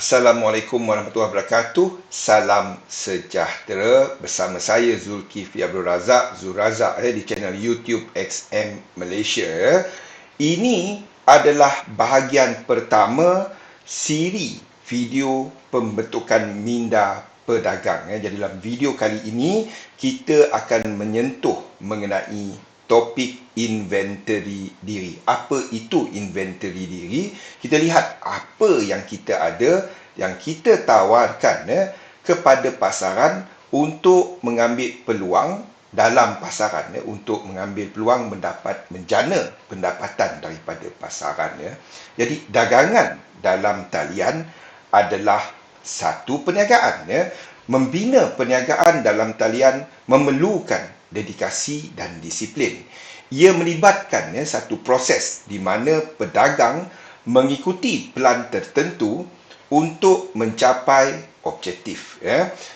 Assalamualaikum warahmatullahi wabarakatuh. Salam sejahtera. Bersama saya Zulkifli Abdul Razak, Zul Razak di channel YouTube XM Malaysia. Ini adalah bahagian pertama siri video pembentukan minda pedagang. Jadi dalam video kali ini kita akan menyentuh mengenai topik inventory diri. Apa itu inventory diri? Kita lihat apa yang kita ada, yang kita tawarkan kepada pasaran untuk mengambil peluang dalam pasaran, untuk mengambil peluang menjana pendapatan daripada pasaran. Jadi dagangan dalam talian adalah satu perniagaan. Membina perniagaan dalam talian memerlukan dedikasi dan disiplin. Ia melibatkan satu proses di mana pedagang mengikuti pelan tertentu untuk mencapai objektif.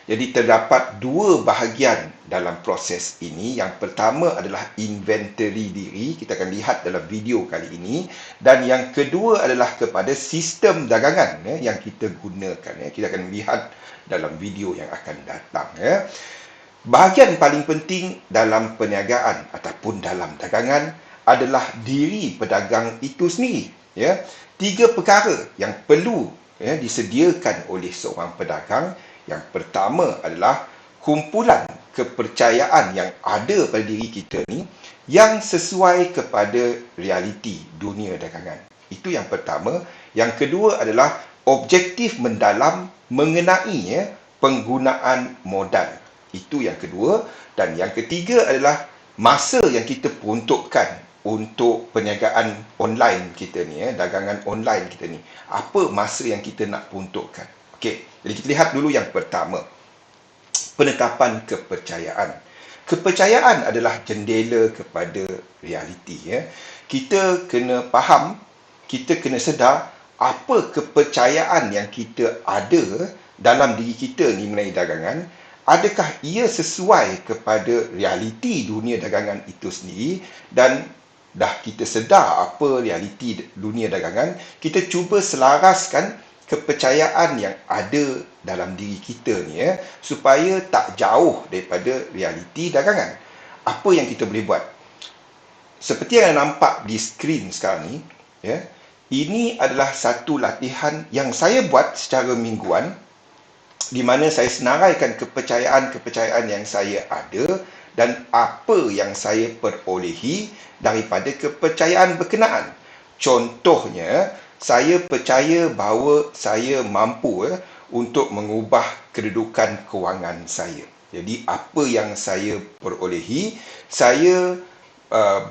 Jadi terdapat dua bahagian dalam proses ini. Yang pertama adalah inventory diri, kita akan lihat dalam video kali ini. Dan yang kedua adalah kepada sistem dagangan yang kita gunakan. Kita akan lihat dalam video yang akan datang. Bahagian paling penting dalam perniagaan ataupun dalam dagangan adalah diri pedagang itu sendiri. Tiga perkara yang perlu disediakan oleh seorang pedagang. Yang pertama adalah kumpulan kepercayaan yang ada pada diri kita ni yang sesuai kepada realiti dunia dagangan. Itu yang pertama. Yang kedua adalah objektif mendalam mengenai penggunaan modal. Itu yang kedua. Dan yang ketiga adalah masa yang kita peruntukkan untuk perniagaan online kita ni, dagangan online kita ni. Apa masa yang kita nak peruntukkan? Okey, jadi kita lihat dulu yang pertama. Penetapan kepercayaan. Kepercayaan adalah jendela kepada realiti. Kita kena faham, kita kena sedar apa kepercayaan yang kita ada dalam diri kita ni mengenai dagangan. Adakah ia sesuai kepada realiti dunia dagangan itu sendiri? Dan dah kita sedar apa realiti dunia dagangan, kita cuba selaraskan kepercayaan yang ada dalam diri kita ni supaya tak jauh daripada realiti dagangan. Apa yang kita boleh buat? Seperti yang nampak di skrin sekarang ni, ini adalah satu latihan yang saya buat secara mingguan, di mana saya senaraikan kepercayaan-kepercayaan yang saya ada dan apa yang saya perolehi daripada kepercayaan berkenaan. Contohnya, saya percaya bahawa saya mampu untuk mengubah kedudukan kewangan saya. Jadi, apa yang saya perolehi, saya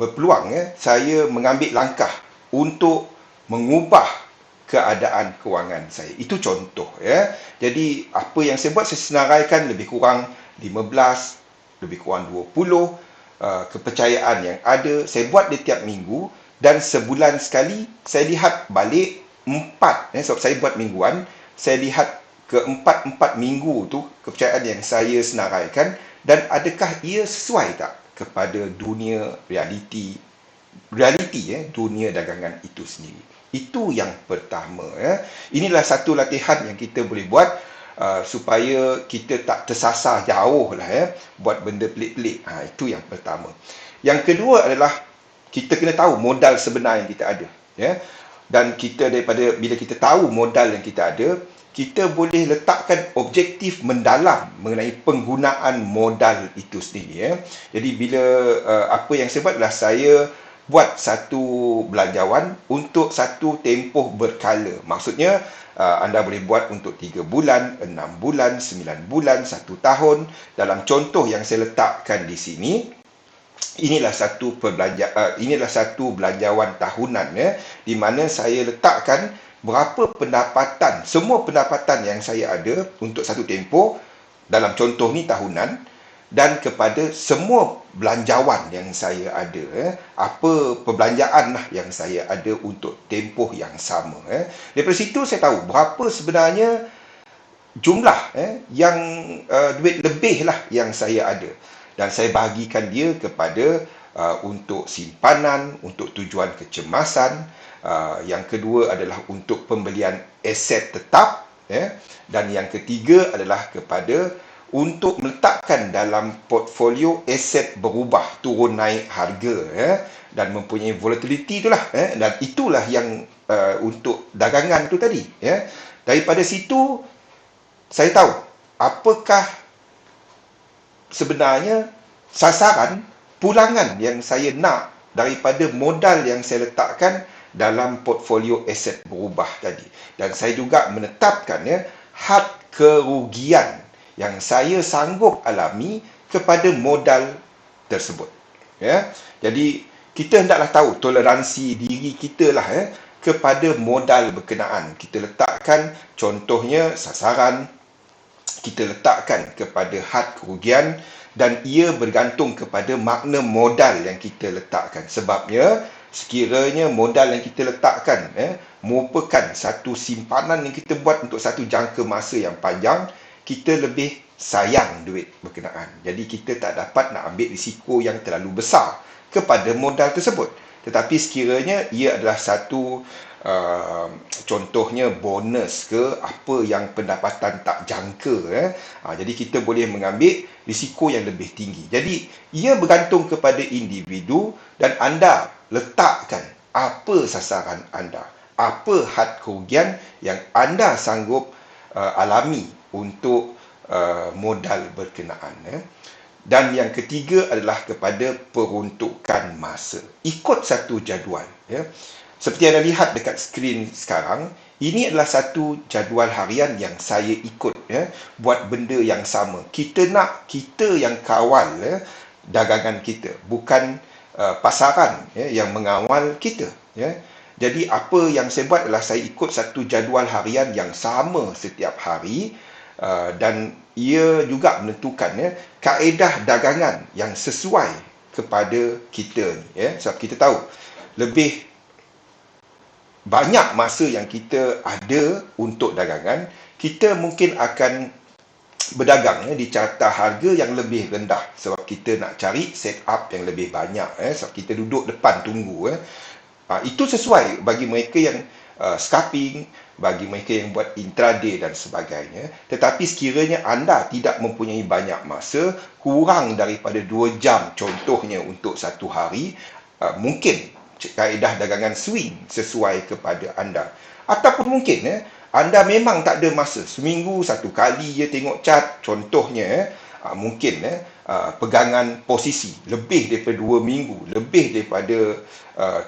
berpeluang, saya mengambil langkah untuk mengubah keadaan kewangan saya. Itu contoh. Jadi, apa yang saya buat, saya senaraikan lebih kurang 15, lebih kurang 20 kepercayaan yang ada. Saya buat dia tiap minggu dan sebulan sekali saya lihat balik 4. Sebab saya buat mingguan, saya lihat ke 4 minggu tu kepercayaan yang saya senaraikan dan adakah ia sesuai tak kepada dunia realiti dunia dagangan itu sendiri. Itu yang pertama. Inilah satu latihan yang kita boleh buat supaya kita tak tersasar jauh lah buat benda pelik-pelik. Itu yang pertama. Yang kedua adalah kita kena tahu modal sebenar yang kita ada. Dan kita bila kita tahu modal yang kita ada, kita boleh letakkan objektif mendalam mengenai penggunaan modal itu sendiri. Jadi bila apa yang saya buat adalah saya buat satu belanjawan untuk satu tempoh berkala. Maksudnya anda boleh buat untuk 3 bulan, 6 bulan, 9 bulan, 1 tahun. Dalam contoh yang saya letakkan di sini, inilah satu belanjawan tahunan di mana saya letakkan berapa pendapatan, semua pendapatan yang saya ada untuk satu tempoh dalam contoh ni tahunan, dan kepada semua belanjawan yang saya ada, apa perbelanjaan lah yang saya ada untuk tempoh yang sama. Daripada situ saya tahu berapa sebenarnya jumlah yang duit lebih lah yang saya ada. Dan saya bahagikan dia kepada untuk simpanan, untuk tujuan kecemasan. Yang kedua adalah untuk pembelian aset tetap. ya. Dan yang ketiga adalah kepada untuk meletakkan dalam portfolio aset berubah, turun naik harga, ya, dan mempunyai volatility itulah, ya. Dan itulah yang untuk dagangan tu tadi, ya. Daripada situ saya tahu apakah sebenarnya sasaran pulangan yang saya nak daripada modal yang saya letakkan dalam portfolio aset berubah tadi. Dan saya juga menetapkan, ya, had kerugian yang saya sanggup alami kepada modal tersebut, ya. Jadi kita hendaklah tahu toleransi diri kita lah, ya, kepada modal berkenaan. Kita letakkan contohnya sasaran, kita letakkan kepada had kerugian, dan ia bergantung kepada makna modal yang kita letakkan. Sebabnya sekiranya modal yang kita letakkan merupakan satu simpanan yang kita buat untuk satu jangka masa yang panjang, kita lebih sayang duit berkenaan. Jadi kita tak dapat nak ambil risiko yang terlalu besar kepada modal tersebut. Tetapi sekiranya ia adalah satu contohnya bonus ke apa yang pendapatan tak jangka, jadi kita boleh mengambil risiko yang lebih tinggi. Jadi ia bergantung kepada individu, dan anda letakkan apa sasaran anda, apa had kerugian yang anda sanggup alami untuk modal berkenaan. Dan yang ketiga adalah kepada peruntukan masa. Ikut satu jadual, ya. Seperti anda lihat dekat skrin sekarang, ini adalah satu jadual harian yang saya ikut, ya, buat benda yang sama. Kita nak kita yang kawal, ya, dagangan kita, bukan pasaran, ya, yang mengawal kita, ya. Jadi apa yang saya buat adalah saya ikut satu jadual harian yang sama setiap hari, dan ia juga menentukan, ya, kaedah dagangan yang sesuai kepada kita ni, ya. Sebab kita tahu lebih banyak masa yang kita ada untuk dagangan, kita mungkin akan berdagang, ya, di carta harga yang lebih rendah, sebab kita nak cari set up yang lebih banyak, sebab kita duduk depan tunggu, itu sesuai bagi mereka yang scalping, bagi mereka yang buat intraday dan sebagainya. Tetapi sekiranya anda tidak mempunyai banyak masa, kurang daripada 2 jam contohnya untuk satu hari, mungkin kaedah dagangan swing sesuai kepada anda. Ataupun mungkin, anda memang tak ada masa, seminggu satu kali je tengok chart contohnya, mungkin pegangan posisi lebih daripada 2 minggu, lebih daripada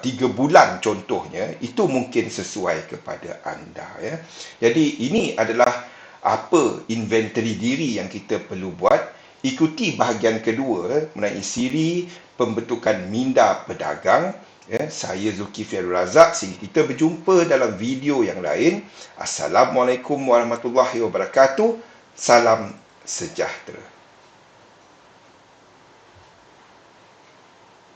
3 bulan contohnya, itu mungkin sesuai kepada anda, ya. Jadi ini adalah apa inventory diri yang kita perlu buat. Ikuti bahagian kedua mengenai siri pembentukan minda pedagang, ya. Saya Zulkifli Abdul Razak. Sehingga kita berjumpa dalam video yang lain. Assalamualaikum warahmatullahi wabarakatuh. Salam sejahtera.